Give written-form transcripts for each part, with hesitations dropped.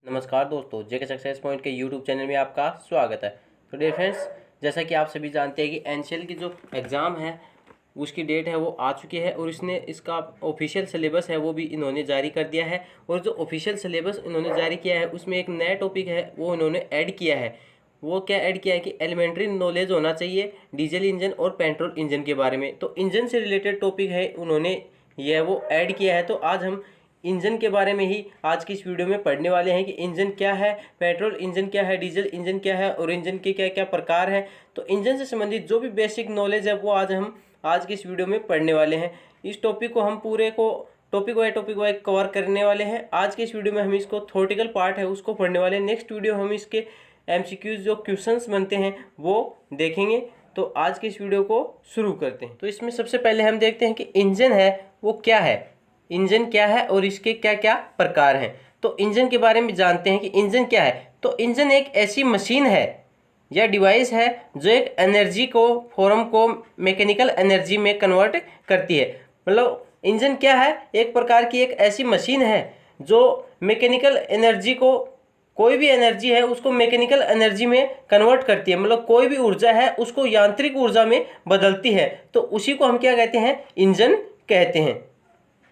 नमस्कार दोस्तों, जेके success point के यूट्यूब चैनल में आपका स्वागत है। तो डियर फ्रेंड्स, जैसा कि आप सभी जानते हैं कि एनसीएल की जो एग्ज़ाम है उसकी डेट है वो आ चुकी है और इसका ऑफिशियल सिलेबस है वो भी इन्होंने जारी कर दिया है। और जो ऑफिशियल सिलेबस इन्होंने जारी किया है उसमें एक नया टॉपिक है वो इन्होंने ऐड किया है। वो क्या ऐड किया है कि एलिमेंट्री नॉलेज होना चाहिए डीजल इंजन और पेट्रोल इंजन के बारे में। तो इंजन से रिलेटेड टॉपिक है उन्होंने यह वो ऐड किया है। तो आज हम इंजन के बारे में ही आज की इस वीडियो में पढ़ने वाले हैं कि इंजन क्या है, पेट्रोल इंजन क्या है, डीजल इंजन क्या है और इंजन के क्या क्या प्रकार हैं। तो इंजन से संबंधित जो भी बेसिक नॉलेज है वो आज की इस वीडियो में पढ़ने वाले हैं। इस टॉपिक को हम पूरे को टॉपिक वाइज कवर करने वाले हैं। आज की इस वीडियो में हम इसको थ्योरेटिकल पार्ट है उसको पढ़ने वाले हैं। नेक्स्ट वीडियो हम इसके एमसीक्यूज जो क्वेश्चंस बनते हैं वो देखेंगे। तो आज की इस वीडियो को शुरू करते हैं। तो इसमें सबसे पहले हम देखते हैं कि इंजन है वो क्या है, इंजन क्या है और इसके क्या क्या प्रकार हैं। तो इंजन के बारे में जानते हैं कि इंजन क्या है। तो इंजन एक ऐसी मशीन है या डिवाइस है जो एक एनर्जी को फॉर्म को मैकेनिकल एनर्जी में कन्वर्ट करती है। मतलब इंजन क्या है, एक प्रकार की एक ऐसी मशीन है जो मैकेनिकल एनर्जी को, कोई भी एनर्जी है उसको मैकेनिकल एनर्जी में कन्वर्ट करती है। मतलब कोई भी ऊर्जा है उसको यांत्रिक ऊर्जा में बदलती है। तो उसी को हम क्या कहते हैं, इंजन कहते हैं।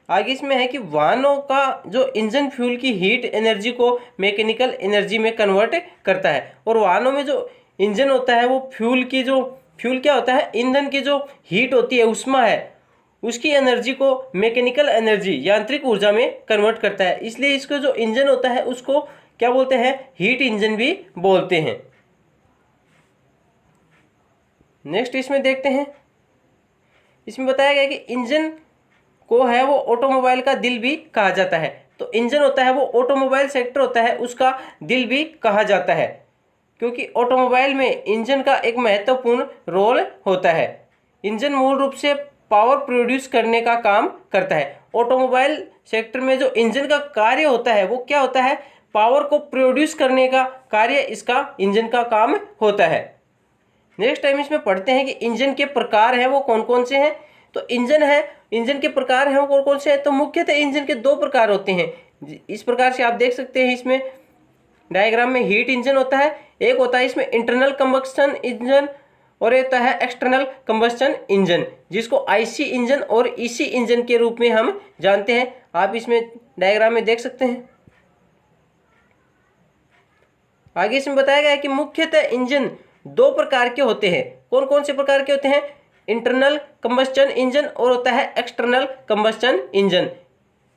आगे इसमें है कि वाहनों का जो इंजन फ्यूल की हीट एनर्जी को मैकेनिकल एनर्जी में कन्वर्ट करता है। और वाहनों में जो इंजन होता है वो फ्यूल क्या होता है, ईंधन की जो हीट होती है, उष्मा है, उसकी एनर्जी को मैकेनिकल एनर्जी यांत्रिक ऊर्जा में कन्वर्ट करता है। इसलिए इसको जो इंजन होता है उसको क्या बोलते हैं, हीट इंजन भी बोलते हैं। नेक्स्ट इसमें देखते हैं, इसमें बताया गया कि इंजन को है वो ऑटोमोबाइल का दिल भी कहा जाता है। तो इंजन होता है वो ऑटोमोबाइल सेक्टर होता है उसका दिल भी कहा जाता है, क्योंकि ऑटोमोबाइल में इंजन का एक महत्वपूर्ण रोल होता है। इंजन मूल रूप से पावर प्रोड्यूस करने का काम करता है। ऑटोमोबाइल सेक्टर में जो इंजन का कार्य होता है वो क्या होता है, पावर को प्रोड्यूस करने का कार्य इसका इंजन का काम होता है। नेक्स्ट टाइम इसमें पढ़ते हैं कि इंजन के प्रकार हैं वो कौन कौन से हैं। तो इंजन के प्रकार हैं वो कौन कौन से हैं। तो मुख्यतः इंजन के दो प्रकार होते हैं। इस प्रकार से आप देख सकते हैं इसमें डायग्राम में, हीट इंजन होता है, एक होता है इसमें इंटरनल कंबस्शन इंजन और एक होता है एक्सटर्नल कंबस्शन इंजन, जिसको आईसी इंजन और ईसी इंजन के रूप में हम जानते हैं। आप इसमें डायग्राम में देख सकते हैं। आगे इसमें बताया गया है कि मुख्यतः इंजन दो प्रकार के होते हैं। कौन कौन से प्रकार के होते हैं, इंटरनल कंबस्शन इंजन और होता है एक्सटर्नल कंबस्शन इंजन।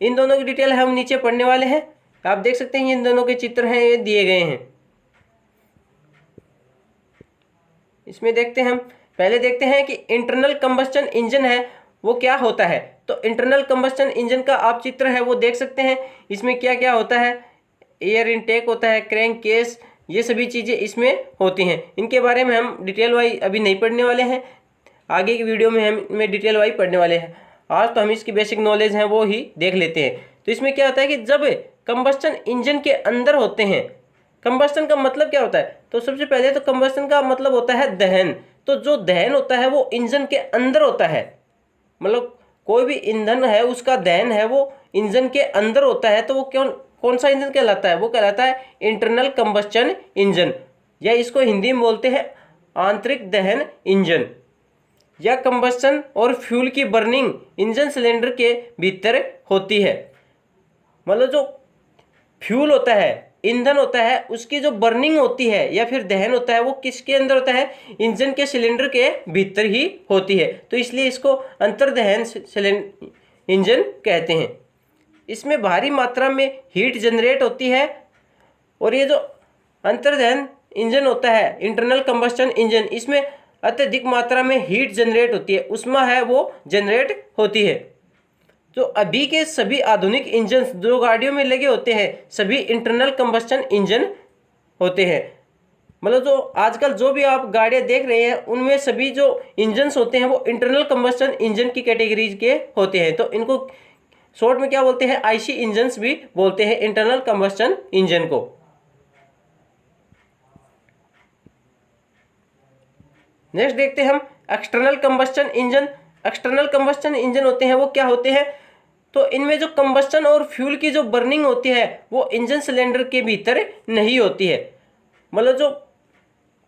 इन दोनों की डिटेल हम नीचे पढ़ने वाले हैं। आप देख सकते हैं इन दोनों के चित्र हैं, ये दिए गए हैं। इसमें देखते हैं, हम पहले देखते हैं कि इंटरनल कंबस्शन इंजन है वो क्या होता है। तो इंटरनल कंबस्शन इंजन का आप चित्र है वो देख सकते हैं। इसमें क्या क्या होता है, एयर इनटेक होता है, क्रैंक केस, ये सभी चीज़ें इसमें होती हैं। इनके बारे में हम डिटेल वाइज अभी नहीं पढ़ने वाले हैं, आगे की वीडियो में हम डिटेल वाइज पढ़ने वाले हैं। आज तो हम इसकी बेसिक नॉलेज हैं वो ही देख लेते हैं। तो इसमें क्या होता है कि जब कंबस्शन इंजन के अंदर होते हैं, कंबस्शन का मतलब क्या होता है। तो सबसे पहले तो कंबस्शन का मतलब होता है दहन। तो जो दहन होता है वो इंजन के अंदर होता है। मतलब कोई भी ईंधन है उसका दहन है वो इंजन के अंदर होता है। तो वो कौन सा इंजन कहलाता है, वो कहलाता है इंटरनल कंबस्शन इंजन, या इसको हिंदी में बोलते हैं आंतरिक दहन इंजन। या कंबस्शन और फ्यूल की बर्निंग इंजन सिलेंडर के भीतर होती है। मतलब जो फ्यूल होता है, ईंधन होता है, उसकी जो बर्निंग होती है या फिर दहन होता है वो किसके अंदर होता है, इंजन के सिलेंडर के भीतर ही होती है। तो इसलिए इसको अंतर्दहन इंजन कहते हैं। इसमें भारी मात्रा में हीट जनरेट होती है और ये जो अंतर्दहन इंजन होता है, इंटरनल कंबस्शन इंजन, इसमें अत्यधिक मात्रा में हीट जनरेट होती है, उष्मा है वो जनरेट होती है। जो अभी के सभी आधुनिक इंजन जो गाड़ियों में लगे होते हैं सभी इंटरनल कंबस्शन इंजन होते हैं। मतलब जो आजकल जो भी आप गाड़ियां देख रहे हैं उनमें सभी जो इंजन्स होते हैं वो इंटरनल कंबस्शन इंजन की कैटेगरीज के होते हैं। तो इनको शॉर्ट में क्या बोलते हैं, आईसी इंजन्स भी बोलते हैं, इंटरनल कंबस्शन इंजन को। नेक्स्ट देखते हैं हम external combustion engine. External combustion engine होते हैं वो क्या होते हैं, तो इनमें जो कंबस्टन और फ्यूल की जो बर्निंग होती है वो इंजन सिलेंडर के भीतर नहीं होती है। मतलब जो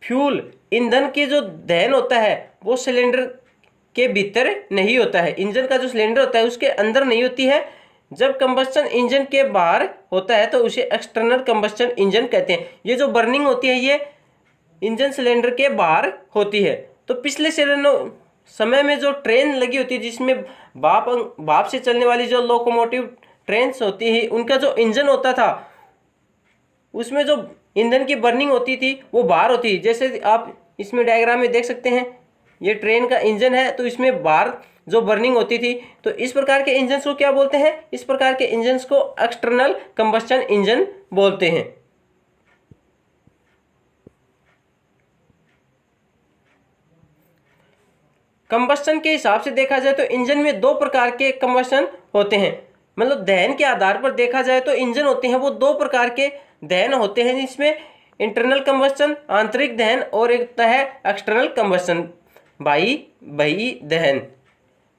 फ्यूल ईंधन की जो दहन होता है वो सिलेंडर के भीतर नहीं होता है, इंजन का जो सिलेंडर होता है उसके अंदर नहीं होती है। जब कंबस्टन इंजन के बाहर होता है तो उसे एक्सटर्नल कंबस्टन इंजन कहते हैं। ये जो बर्निंग होती है ये इंजन सिलेंडर के बाहर होती है। तो पिछले समय में जो ट्रेन लगी होती है जिसमें भाप से चलने वाली जो लोकोमोटिव ट्रेन्स होती है उनका जो इंजन होता था उसमें जो ईंधन की बर्निंग होती थी वो बाहर होती है। जैसे आप इसमें डायग्राम में देख सकते हैं, ये ट्रेन का इंजन है तो इसमें बाहर जो बर्निंग होती थी। तो इस प्रकार के इंजन्स को क्या बोलते हैं? इस प्रकार के इंजन्स को एक्सटर्नल कंबस्टन इंजन बोलते हैं। कंबस्टन के हिसाब से देखा जाए तो इंजन में दो प्रकार के कंबस्टन होते हैं। मतलब दहन के आधार पर देखा जाए तो इंजन होते हैं वो दो प्रकार के दहन होते हैं, जिसमें इंटरनल कंबस्टन आंतरिक दहन और एक होता है एक्सटर्नल कंबस्टन बाह्य दहन।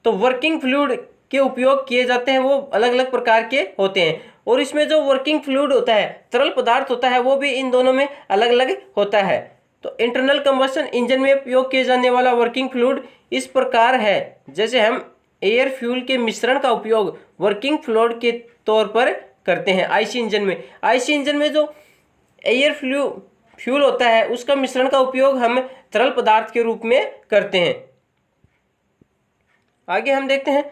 तो वर्किंग फ्लूइड के उपयोग किए जाते हैं वो अलग अलग प्रकार के होते हैं, और इसमें जो वर्किंग फ्लूइड होता है तरल पदार्थ होता है वो भी इन दोनों में अलग अलग होता है। तो इंटरनल कंबस्टन इंजन में उपयोग किए जाने वाला वर्किंग फ्लूइड इस प्रकार है, जैसे हम एयर फ्यूल के मिश्रण का उपयोग वर्किंग फ्लूइड के तौर पर करते हैं आईसी इंजन में। आईसी इंजन में जो एयर फ्यूल होता है उसका मिश्रण का उपयोग हम तरल पदार्थ के रूप में करते हैं। आगे हम देखते हैं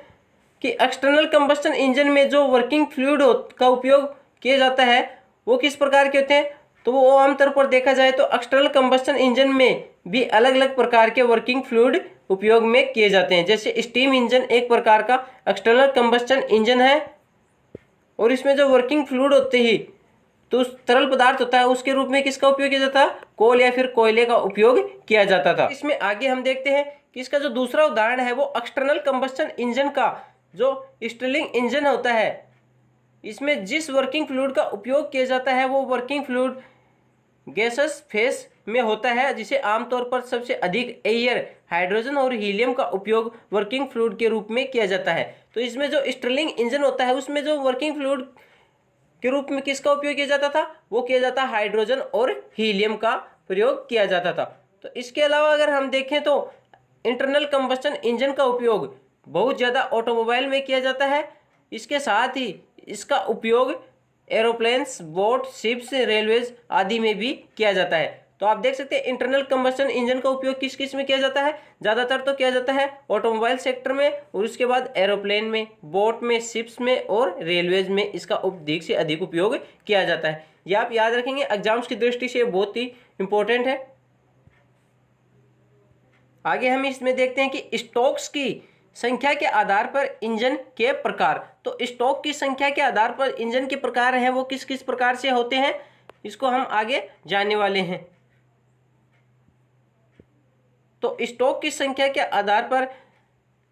कि एक्सटर्नल कंबस्टन इंजन में जो वर्किंग फ्लूइड का उपयोग किया जाता है वो किस प्रकार के होते हैं? तो वो आमतौर पर देखा जाए तो एक्सटर्नल कंबस्टन इंजन में भी अलग अलग प्रकार के वर्किंग फ्लूइड उपयोग में किए जाते हैं। जैसे स्टीम इंजन एक प्रकार का एक्सटर्नल कंबस्टन इंजन है, और इसमें जो वर्किंग फ्लूइड होते ही तो उस तरल पदार्थ होता है उसके रूप में किसका उपयोग किया जाता है? कोल या फिर कोयले का उपयोग किया जाता था। इसमें आगे हम देखते हैं कि इसका जो दूसरा उदाहरण है वो एक्सटर्नल कंबस्टन इंजन का जो स्टिर्लिंग इंजन होता है। इसमें जिस वर्किंग फ्लूइड का उपयोग किया जाता है वो वर्किंग फ्लूइड गैसेस फेस में होता है, जिसे आमतौर पर सबसे अधिक एयर, हाइड्रोजन और हीलियम का उपयोग वर्किंग फ्लूइड के रूप में किया जाता है। तो इसमें जो स्टिर्लिंग इंजन होता है उसमें जो वर्किंग फ्लूइड के रूप में किसका उपयोग किया जाता था? वो किया जाता हाइड्रोजन और हीलियम का प्रयोग किया जाता था। तो इसके अलावा अगर हम देखें तो इंटरनल कंबस्टन इंजन का उपयोग बहुत ज़्यादा ऑटोमोबाइल में किया जाता है। इसके साथ ही इसका उपयोग एरोप्लेन्स, बोट, शिप्स, रेलवेज आदि में भी किया जाता है। तो आप देख सकते हैं इंटरनल कंबस्टन इंजन का उपयोग किस किस में किया जाता है? ज़्यादातर तो किया जाता है ऑटोमोबाइल सेक्टर में, और उसके बाद एरोप्लेन में, बोट में, शिप्स में और रेलवेज में इसका अधिक से अधिक उपयोग किया जाता है। ये आप याद रखेंगे, एग्जाम्स की दृष्टि से बहुत ही इंपॉर्टेंट है। आगे हम इसमें देखते हैं कि स्टोक्स की संख्या के आधार पर इंजन के प्रकार। तो स्टोक की संख्या के आधार पर इंजन के प्रकार हैं वो किस किस प्रकार से होते हैं, इसको हम आगे जानने वाले हैं। तो स्टोक की संख्या के आधार पर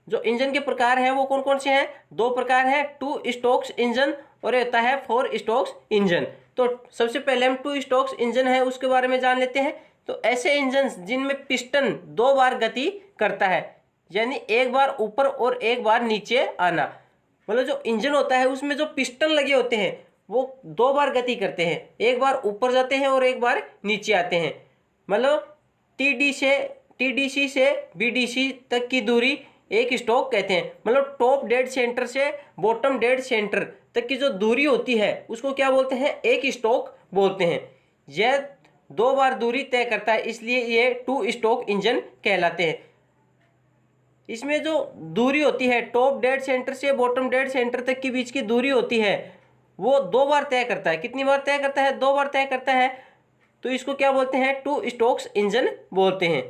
जो इंजन के प्रकार हैं वो कौन कौन से हैं? दो प्रकार हैं, 2 स्टोक्स इंजन और होता है 4 स्टोक्स इंजन। तो सबसे पहले हम 2 स्टोक्स इंजन है उसके बारे में जान लेते हैं। तो ऐसे इंजन जिनमें पिस्टन 2 बार गति करता है, यानी एक बार ऊपर और एक बार नीचे आना। मतलब जो इंजन होता है उसमें जो पिस्टन लगे होते हैं वो 2 बार गति करते हैं, एक बार ऊपर जाते हैं और एक बार नीचे आते हैं। मतलब टीडीसी से बीडीसी तक की दूरी एक स्टोक कहते हैं। मतलब टॉप डेड सेंटर से बॉटम डेड सेंटर तक की जो दूरी होती है उसको क्या बोलते हैं? एक स्टोक बोलते हैं। यह 2 बार दूरी तय करता है, इसलिए ये 2 स्टोक इंजन कहलाते हैं। इसमें जो दूरी होती है टॉप डेड सेंटर से बॉटम डेड सेंटर तक के बीच की दूरी होती है वो 2 बार तय करता है। कितनी बार तय करता है? 2 बार तय करता है। तो इसको क्या बोलते हैं? 2 स्टोक्स इंजन बोलते हैं।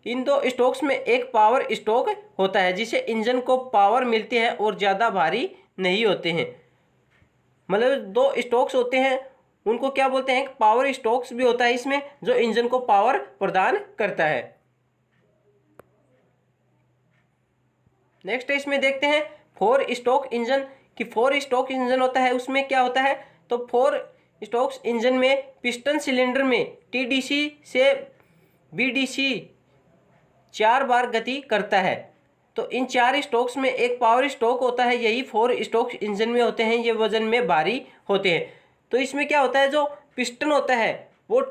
इन 2 स्टोक्स में एक पावर स्टोक होता है जिसे इंजन को पावर मिलती है और ज़्यादा भारी नहीं होते हैं। मतलब 2 स्टोक्स होते हैं उनको क्या बोलते हैं? पावर स्टोक्स भी होता है इसमें जो इंजन को पावर प्रदान करता है। नेक्स्ट इसमें देखते हैं 4 स्टोक इंजन की 4 स्टोक इंजन होता है उसमें क्या होता है? तो 4 स्टोक्स इंजन में पिस्टन सिलेंडर में टीडीसी से बीडीसी 4 बार गति करता है। तो इन 4 स्ट्रोक्स में एक पावर स्ट्रोक होता है, यही 4 स्ट्रोक्स इंजन में होते हैं, ये वजन में भारी होते हैं। तो इसमें क्या होता है, जो पिस्टन होता है वो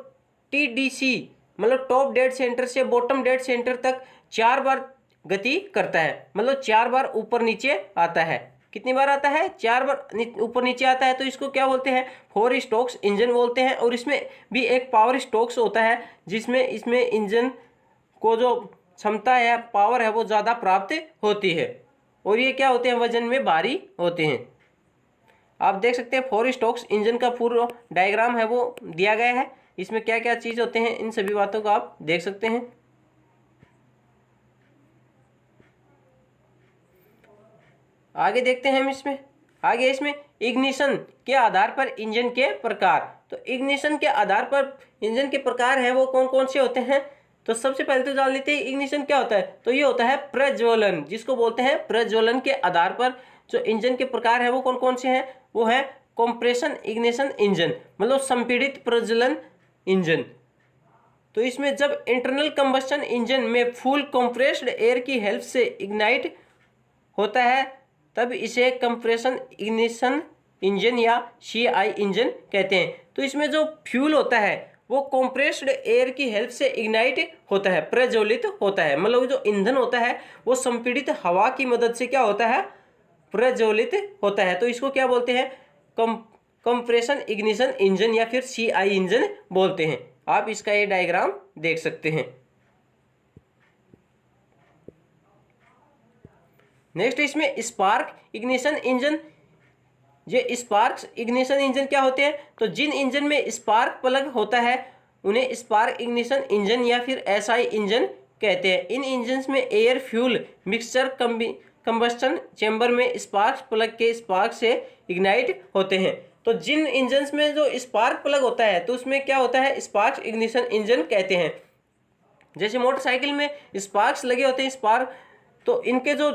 TDC मतलब टॉप डेड सेंटर से बॉटम डेड सेंटर तक 4 बार गति करता है, मतलब 4 बार ऊपर नीचे आता है। कितनी बार आता है, 4 बार ऊपर नीचे आता है। तो इसको क्या बोलते हैं, 4 स्ट्रोक्स इंजन बोलते हैं। और इसमें भी एक पावर स्ट्रोक्स होता है, जिसमें इसमें इंजन को जो क्षमता है, पावर है, वो ज़्यादा प्राप्त होती है। और ये क्या होते हैं, वजन में भारी होते हैं। आप देख सकते हैं 4 स्ट्रोक्स इंजन का पूरा डायग्राम है वो दिया गया है। इसमें क्या क्या चीज़ होते हैं, इन सभी बातों को आप देख सकते हैं। आगे देखते हैं हम इसमें इग्निशन के आधार पर इंजन के प्रकार। तो इग्निशन के आधार पर इंजन के प्रकार हैं वो कौन कौन से होते हैं। तो सबसे पहले तो जान लेते हैं इग्निशन क्या होता है। तो ये होता है प्रज्वलन, जिसको बोलते हैं प्रज्वलन के आधार पर जो इंजन के प्रकार है वो कौन कौन से हैं। वो है कंप्रेशन इग्निशन इंजन, मतलब संपीड़ित प्रज्वलन इंजन। तो इसमें जब इंटरनल कंबस्शन इंजन में फुल कंप्रेस्ड एयर की हेल्प से इग्नाइट होता है तब इसे कंप्रेशन इग्निशन इंजन या CI इंजन कहते हैं। तो इसमें जो फ्यूल होता है वो कंप्रेस्ड एयर की हेल्प से इग्नाइट होता है, प्रज्वलित होता है। मतलब जो ईंधन होता है वो संपीड़ित हवा की मदद से क्या होता है, प्रज्वलित होता है। तो इसको क्या बोलते हैं, कंप्रेशन इग्निशन इंजन या फिर CI इंजन बोलते हैं। आप इसका ये डायग्राम देख सकते हैं। नेक्स्ट इसमें स्पार्क इग्निशन इंजन। ये स्पार्क इग्निशन इंजन क्या होते हैं, तो जिन इंजन में स्पार्क प्लग होता है उन्हें स्पार्क इग्निशन इंजन या फिर SI इंजन कहते हैं। इन इंजन्स में air fuel mixture combustion chamber में स्पार्क प्लग के स्पार्क से इग्नाइट होते हैं। तो जिन इंजन्स में जो स्पार्क प्लग होता है तो उसमें क्या होता है, स्पार्क इग्निशन इंजन कहते हैं। जैसे मोटरसाइकिल में स्पार्क्स लगे होते हैं, स्पार्क, तो इनके जो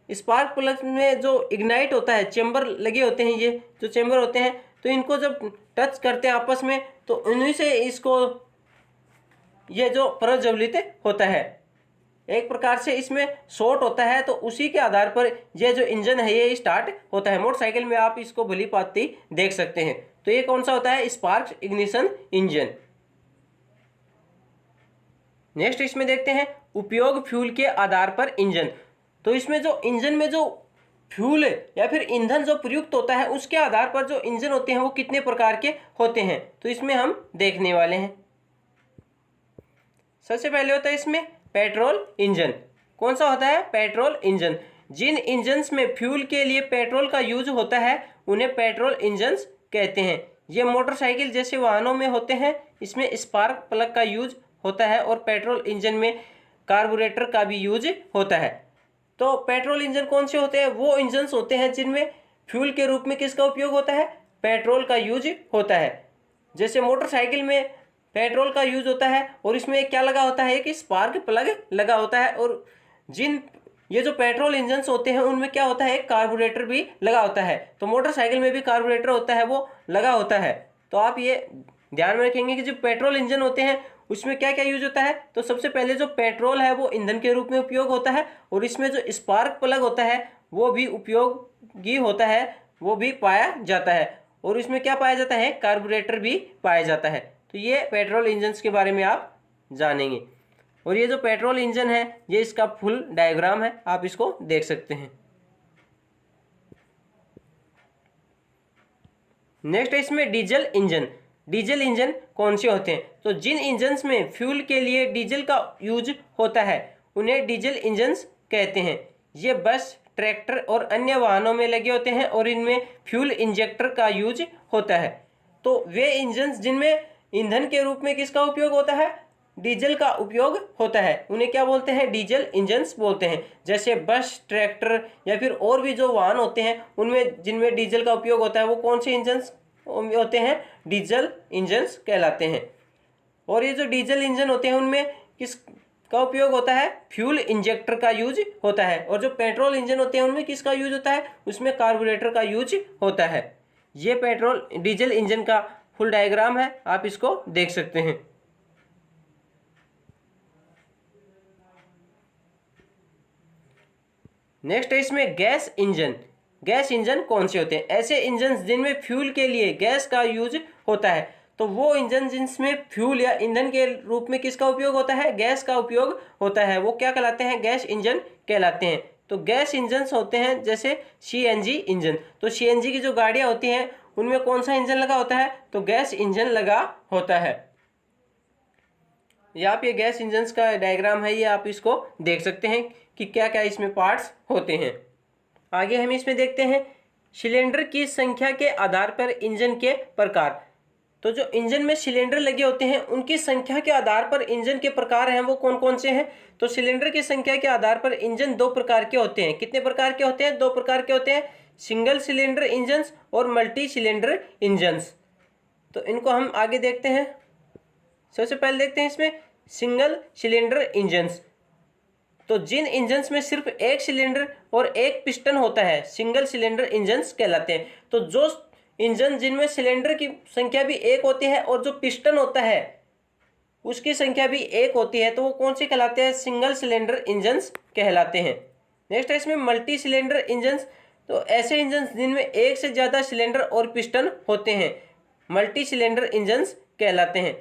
स्पार्क प्लग में जो इग्नाइट होता है, चेंबर लगे होते हैं, ये जो चेंबर होते हैं, तो इनको जब टच करते हैं आपस में तो उन्हीं से इसको ये जो प्रज्वलित होता है। एक प्रकार से इसमें शॉर्ट होता है, तो उसी के आधार पर ये जो इंजन है ये स्टार्ट होता है। मोटरसाइकिल में आप इसको भली भांति देख सकते हैं। तो ये कौन सा होता है, स्पार्क इग्निशन इंजन। नेक्स्ट इसमें देखते हैं उपयोग फ्यूल के आधार पर इंजन। तो इसमें जो इंजन में जो फ्यूल या फिर ईंधन जो प्रयुक्त होता है उसके आधार पर जो इंजन होते हैं वो कितने प्रकार के होते हैं, तो इसमें हम देखने वाले हैं। सबसे पहले होता है इसमें पेट्रोल इंजन। कौन सा होता है, पेट्रोल इंजन। जिन इंजन्स में फ्यूल के लिए पेट्रोल का यूज होता है उन्हें पेट्रोल इंजन्स कहते हैं। ये मोटरसाइकिल जैसे वाहनों में होते हैं। इसमें स्पार्क प्लग का यूज होता है और पेट्रोल इंजन में कार्बोरेटर का भी यूज होता है। तो पेट्रोल इंजन कौन से होते हैं, वो इंजन्स होते हैं जिनमें फ्यूल के रूप में किसका उपयोग होता है, पेट्रोल का यूज होता है। जैसे मोटरसाइकिल में पेट्रोल का यूज होता है और इसमें क्या लगा होता है कि स्पार्क प्लग लगा होता है। और जिन ये जो पेट्रोल इंजन्स होते हैं उनमें क्या होता है, कार्बोरेटर भी लगा होता है। तो मोटरसाइकिल में भी कार्बोरेटर होता है, वो लगा होता है। तो आप ये ध्यान में रखेंगे कि जो पेट्रोल इंजन होते हैं उसमें क्या क्या यूज होता है। तो सबसे पहले जो पेट्रोल है वो ईंधन के रूप में उपयोग होता है और इसमें जो स्पार्क प्लग होता है वो भी उपयोगी होता है, वो भी पाया जाता है। और इसमें क्या पाया जाता है, कार्बोरेटर भी पाया जाता है। तो ये पेट्रोल इंजन्स के बारे में आप जानेंगे। और ये जो पेट्रोल इंजन है ये इसका फुल डायग्राम है, आप इसको देख सकते हैं। नेक्स्ट है इसमें डीजल इंजन। डीजल इंजन कौन से होते हैं, तो जिन इंजन्स में फ्यूल के लिए डीजल का यूज होता है उन्हें डीजल इंजन्स कहते हैं। ये बस, ट्रैक्टर और अन्य वाहनों में लगे होते हैं और इनमें फ्यूल इंजेक्टर का यूज होता है। तो वे इंजन्स जिनमें ईंधन के रूप में किसका उपयोग होता है, डीजल का उपयोग होता है, उन्हें क्या बोलते हैं, डीजल इंजन्स बोलते हैं। जैसे बस, ट्रैक्टर या फिर और भी जो वाहन होते हैं उनमें जिनमें डीजल का उपयोग होता है वो कौन से इंजन्स होते हैं, डीजल इंजन्स कहलाते हैं। और ये जो डीजल इंजन होते हैं उनमें किस का उपयोग होता है, फ्यूल इंजेक्टर का यूज होता है। और जो पेट्रोल इंजन होते हैं उनमें किसका यूज होता है, उसमें कार्बोरेटर का यूज होता है। ये पेट्रोल डीजल इंजन का फुल डायग्राम है, आप इसको देख सकते हैं। नेक्स्ट है इसमें गैस इंजन। गैस इंजन कौन से होते हैं? ऐसे इंजन जिनमें फ्यूल के लिए गैस का यूज होता है। तो वो इंजन जिसमें फ्यूल या ईंधन के रूप में किसका उपयोग होता है? गैस का उपयोग होता है, वो क्या कहलाते हैं? गैस इंजन कहलाते हैं। तो गैस इंजन होते हैं जैसे सीएनजी इंजन। तो सीएनजी की जो गाड़ियां होती हैं उनमें कौन सा इंजन लगा होता है? तो गैस इंजन लगा होता है। यहाँ पे गैस इंजन का डायग्राम है, ये आप इसको देख सकते हैं कि क्या क्या इसमें पार्ट्स होते हैं। आगे हम इसमें देखते हैं सिलेंडर की संख्या के आधार पर इंजन के प्रकार। तो जो इंजन में सिलेंडर लगे होते हैं उनकी संख्या के आधार पर इंजन के प्रकार हैं वो कौन कौन से हैं? तो सिलेंडर की संख्या के आधार पर इंजन दो प्रकार के होते हैं। कितने प्रकार के होते हैं? दो प्रकार के होते हैं, सिंगल सिलेंडर इंजन और मल्टी सिलेंडर इंजन। तो इनको हम आगे देखते हैं। सबसे पहले देखते हैं इसमें सिंगल सिलेंडर इंजन्स। तो जिन इंजन्स में सिर्फ एक सिलेंडर और एक पिस्टन होता है सिंगल सिलेंडर इंजन्स कहलाते हैं। तो जो इंजन जिनमें सिलेंडर की संख्या भी एक होती है और जो पिस्टन होता है उसकी संख्या भी एक होती है तो वो कौन से कहलाते हैं? सिंगल सिलेंडर इंजन्स कहलाते हैं। नेक्स्ट है इसमें मल्टी सिलेंडर इंजन्स। तो ऐसे इंजन्स जिनमें एक से ज़्यादा सिलेंडर और पिस्टन होते हैं मल्टी सिलेंडर इंजन्स कहलाते हैं।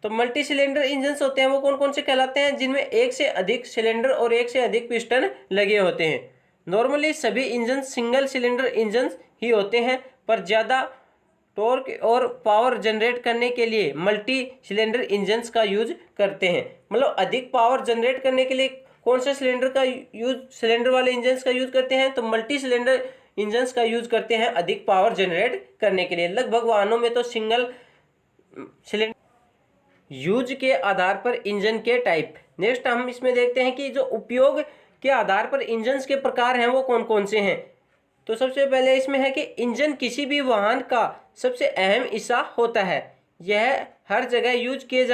तो मल्टी सिलेंडर इंजन्स होते हैं वो कौन कौन से कहलाते हैं? जिनमें एक से अधिक सिलेंडर और एक से अधिक पिस्टन लगे होते हैं। नॉर्मली सभी इंजन सिंगल सिलेंडर इंजन्स ही होते हैं, पर ज़्यादा टॉर्क और पावर जनरेट करने के लिए मल्टी सिलेंडर इंजन्स का यूज करते हैं। मतलब अधिक पावर जनरेट करने के लिए कौन से सिलेंडर का यूज, सिलेंडर वाले इंजन्स का यूज करते हैं? तो मल्टी सिलेंडर इंजन्स का यूज करते हैं अधिक पावर जनरेट करने के लिए। लगभग वाहनों में तो सिंगल सिलेंडर यूज के आधार पर इंजन के टाइप। नेक्स्ट हम इसमें देखते हैं कि जो उपयोग के आधार पर इंजन्स के प्रकार हैं वो कौन कौन से हैं। तो सबसे पहले इसमें है कि इंजन किसी भी वाहन का सबसे अहम हिस्सा होता है। यह हर जगह यूज किए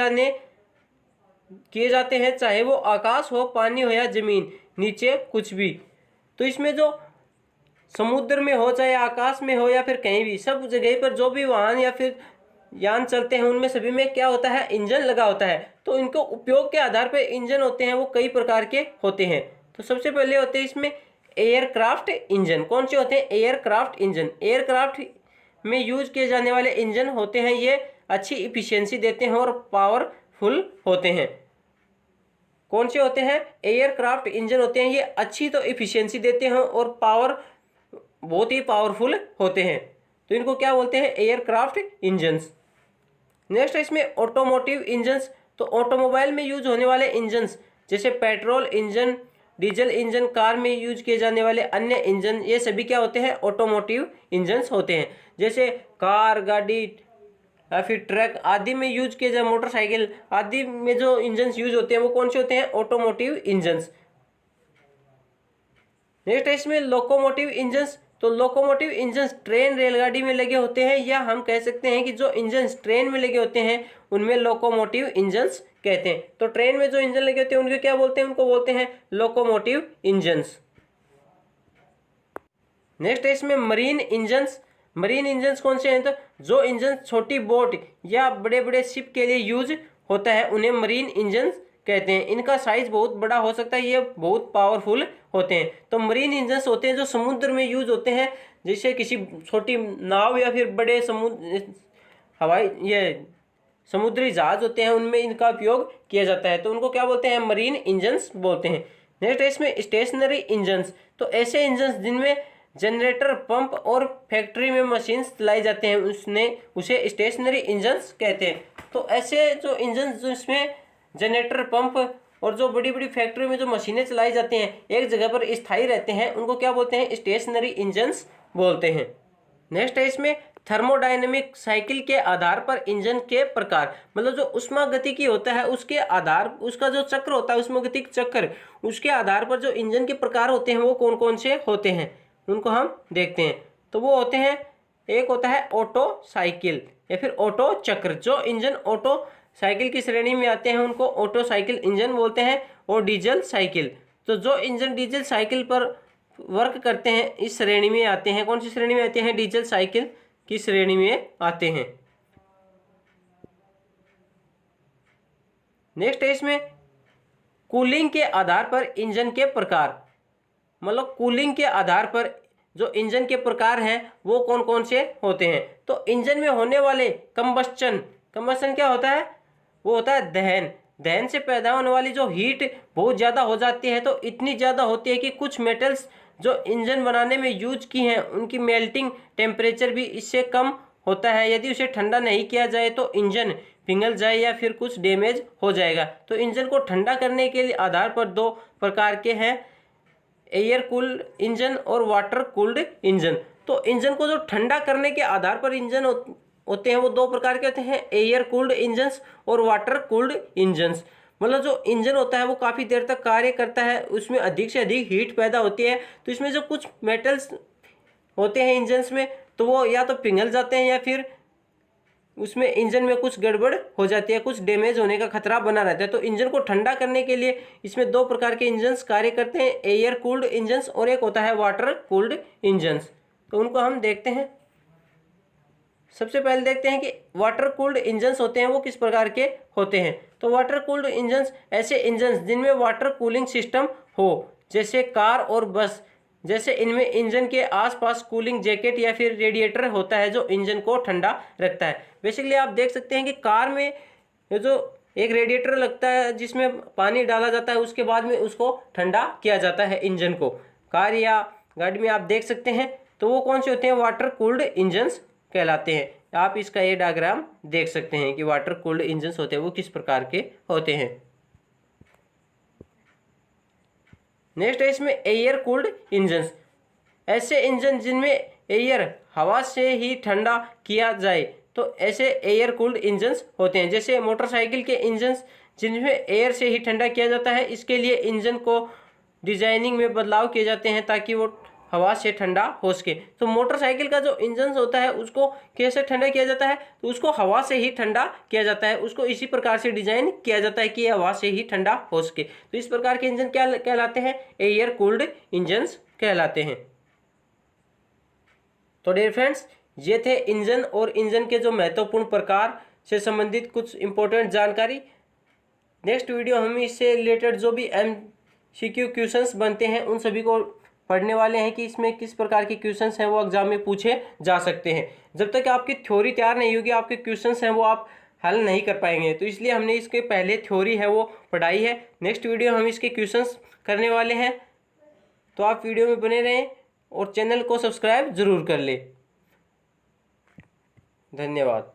जाते हैं, चाहे वो आकाश हो, पानी हो या जमीन नीचे कुछ भी। तो इसमें जो समुद्र में हो, चाहे आकाश में हो या फिर कहीं भी, सब जगह पर जो भी वाहन या फिर यान चलते हैं उनमें सभी में क्या होता है? इंजन लगा होता है। तो इनको उपयोग के आधार पर इंजन होते हैं वो कई प्रकार के होते हैं। तो सबसे पहले होते हैं इसमें एयरक्राफ्ट इंजन। कौन से होते हैं? Aircraft engine. एयरक्राफ्ट में यूज किए जाने वाले इंजन होते हैं, ये अच्छी इफिशियंसी देते हैं और पावरफुल होते हैं। कौन से होते हैं? एयरक्राफ्ट इंजन होते हैं, ये अच्छी तो इफिशियंसी देते हैं और बहुत ही पावरफुल होते हैं। तो इनको क्या बोलते हैं? Aircraft engines. नेक्स्ट है इसमें ऑटोमोटिव इंजन्स। तो ऑटोमोबाइल में यूज होने वाले इंजन्स जैसे petrol engine, diesel engine, car में यूज किए जाने वाले अन्य इंजन, ये सभी क्या होते हैं? ऑटोमोटिव इंजन्स होते हैं। जैसे कार, गाड़ी या फिर ट्रक आदि में यूज किए जाए, मोटरसाइकिल आदि में जो इंजन्स यूज होते हैं वो कौन से होते हैं? Automotive engines. नेक्स्ट है इसमें लोकोमोटिव इंजन्स। तो लोकोमोटिव इंजन्स ट्रेन, रेलगाड़ी में लगे होते हैं, या हम कह सकते हैं कि जो इंजन्स ट्रेन में लगे होते हैं उनमें लोकोमोटिव इंजन्स कहते हैं। तो ट्रेन में जो इंजन लगे होते हैं उनको क्या बोलते हैं? उनको बोलते हैं लोकोमोटिव इंजन्स। नेक्स्ट है इसमें मरीन इंजन्स। मरीन इंजन्स कौन से हैं? तो जो इंजन छोटी बोट या बड़े बड़े शिप के लिए यूज होता है उन्हें मरीन इंजन्स कहते हैं। इनका साइज बहुत बड़ा हो सकता है, ये बहुत पावरफुल होते हैं। तो मरीन इंजन्स होते हैं जो समुद्र में यूज होते हैं, जैसे किसी छोटी नाव या फिर बड़े समुद्री जहाज होते हैं उनमें इनका उपयोग किया जाता है। तो उनको क्या बोलते हैं? मरीन इंजन्स बोलते हैं। नेक्स्ट है इसमें स्टेशनरी इंजन्स। तो ऐसे इंजन्स जिनमें जनरेटर, पंप और फैक्ट्री में मशीन चलाई जाते हैं उसे स्टेशनरी इंजन्स कहते हैं। तो ऐसे जो इंजन्स जिसमें जनरेटर, पंप और जो बड़ी बड़ी फैक्ट्री में जो मशीनें चलाई जाती हैं एक जगह पर स्थायी रहते हैं उनको क्या बोलते हैं? स्टेशनरी इंजन्स बोलते हैं। नेक्स्ट है इसमें थर्मोडायनेमिक साइकिल के आधार पर इंजन के प्रकार। मतलब जो ऊष्मागतिकी होता है उसके आधार, उसका जो चक्र होता है ऊष्मागतिक चक्र, उसके आधार पर जो इंजन के प्रकार होते हैं वो कौन कौन से होते हैं उनको हम देखते हैं। तो वो होते हैं, एक होता है ऑटो साइकिल या फिर ऑटो चक्र। जो इंजन ऑटो साइकिल की श्रेणी में आते हैं उनको ऑटो साइकिल इंजन बोलते हैं। और डीजल साइकिल, तो जो इंजन डीजल साइकिल पर वर्क करते हैं इस श्रेणी में आते हैं। कौन सी श्रेणी में आते हैं? डीजल साइकिल की श्रेणी में आते हैं। नेक्स्ट है इसमें कूलिंग के आधार पर इंजन के प्रकार। मतलब कूलिंग के आधार पर जो इंजन के प्रकार हैं वो कौन कौन से होते हैं। तो इंजन में होने वाले कंबस्चन क्या होता है, वो होता है दहन। दहन से पैदा होने वाली जो हीट बहुत ज़्यादा हो जाती है, तो इतनी ज़्यादा होती है कि कुछ मेटल्स जो इंजन बनाने में यूज की हैं उनकी मेल्टिंग टेम्परेचर भी इससे कम होता है। यदि उसे ठंडा नहीं किया जाए तो इंजन पिघल जाए या फिर कुछ डैमेज हो जाएगा। तो इंजन को ठंडा करने के लिए आधार पर दो प्रकार के हैं, एयर कूल्ड इंजन और वाटर कूल्ड इंजन। तो इंजन को जो ठंडा करने के आधार पर इंजन होते हैं वो दो प्रकार के होते हैं, एयर कूल्ड इंजन्स और वाटर कूल्ड इंजन्स। मतलब जो इंजन होता है वो काफ़ी देर तक कार्य करता है, उसमें अधिक से अधिक हीट पैदा होती है, तो इसमें जो कुछ मेटल्स होते हैं इंजन्स में, तो वो या तो पिघल जाते हैं या फिर उसमें इंजन में कुछ गड़बड़ हो जाती है, कुछ डैमेज होने का खतरा बना रहता है। तो इंजन को ठंडा करने के लिए इसमें दो प्रकार के इंजन्स कार्य करते हैं, एयर कूल्ड इंजन्स और एक होता है वाटर कूल्ड इंजन्स। तो उनको हम देखते हैं। सबसे पहले देखते हैं कि वाटर कूल्ड इंजन्स होते हैं वो किस प्रकार के होते हैं। तो वाटर कूल्ड इंजन्स ऐसे इंजन्स जिनमें वाटर कूलिंग सिस्टम हो, जैसे कार और बस। जैसे इनमें इंजन के आसपास कूलिंग जैकेट या फिर रेडिएटर होता है जो इंजन को ठंडा रखता है। बेसिकली आप देख सकते हैं कि कार में ये जो एक रेडिएटर लगता है जिसमें पानी डाला जाता है, उसके बाद में उसको ठंडा किया जाता है इंजन को। कार या गाड़ी में आप देख सकते हैं, तो वो कौन से होते हैं, वाटर कूल्ड इंजन्स कहलाते हैं। आप इसका ये डायग्राम देख सकते हैं कि वाटर कूल्ड इंजन्स होते हैं वो किस प्रकार के होते हैं। नेक्स्ट है इसमें एयर कूल्ड इंजन्स, ऐसे इंजन जिनमें एयर हवा से ही ठंडा किया जाए, तो ऐसे एयर कूल्ड इंजन्स होते हैं। जैसे मोटरसाइकिल के इंजन्स जिनमें एयर से ही ठंडा किया जाता है, इसके लिए इंजन को डिजाइनिंग में बदलाव किए जाते हैं ताकि वो हवा से ठंडा हो सके। तो मोटरसाइकिल का जो इंजन होता है उसको कैसे ठंडा किया जाता है, तो उसको हवा से ही ठंडा किया जाता है, उसको इसी प्रकार से डिजाइन किया जाता है कि हवा से ही ठंडा हो सके। तो इस प्रकार के इंजन क्या कहलाते हैं, एयर कूल्ड इंजन्स कहलाते हैं। तो डियर फ्रेंड्स, ये थे इंजन और इंजन के जो महत्वपूर्ण प्रकार से संबंधित कुछ इंपॉर्टेंट जानकारी। नेक्स्ट वीडियो हम इससे रिलेटेड जो भी MCQ क्वेश्चंस बनते हैं उन सभी को पढ़ने वाले हैं कि इसमें किस प्रकार के क्वेश्चंस हैं वो एग्जाम में पूछे जा सकते हैं। जब तक आपकी थ्योरी तैयार नहीं होगी, आपके क्वेश्चंस हैं वो आप हल नहीं कर पाएंगे। तो इसलिए हमने इसके पहले थ्योरी है वो पढ़ाई है। नेक्स्ट वीडियो हम इसके क्वेश्चंस करने वाले हैं, तो आप वीडियो में बने रहें और चैनल को सब्सक्राइब जरूर कर लें। धन्यवाद।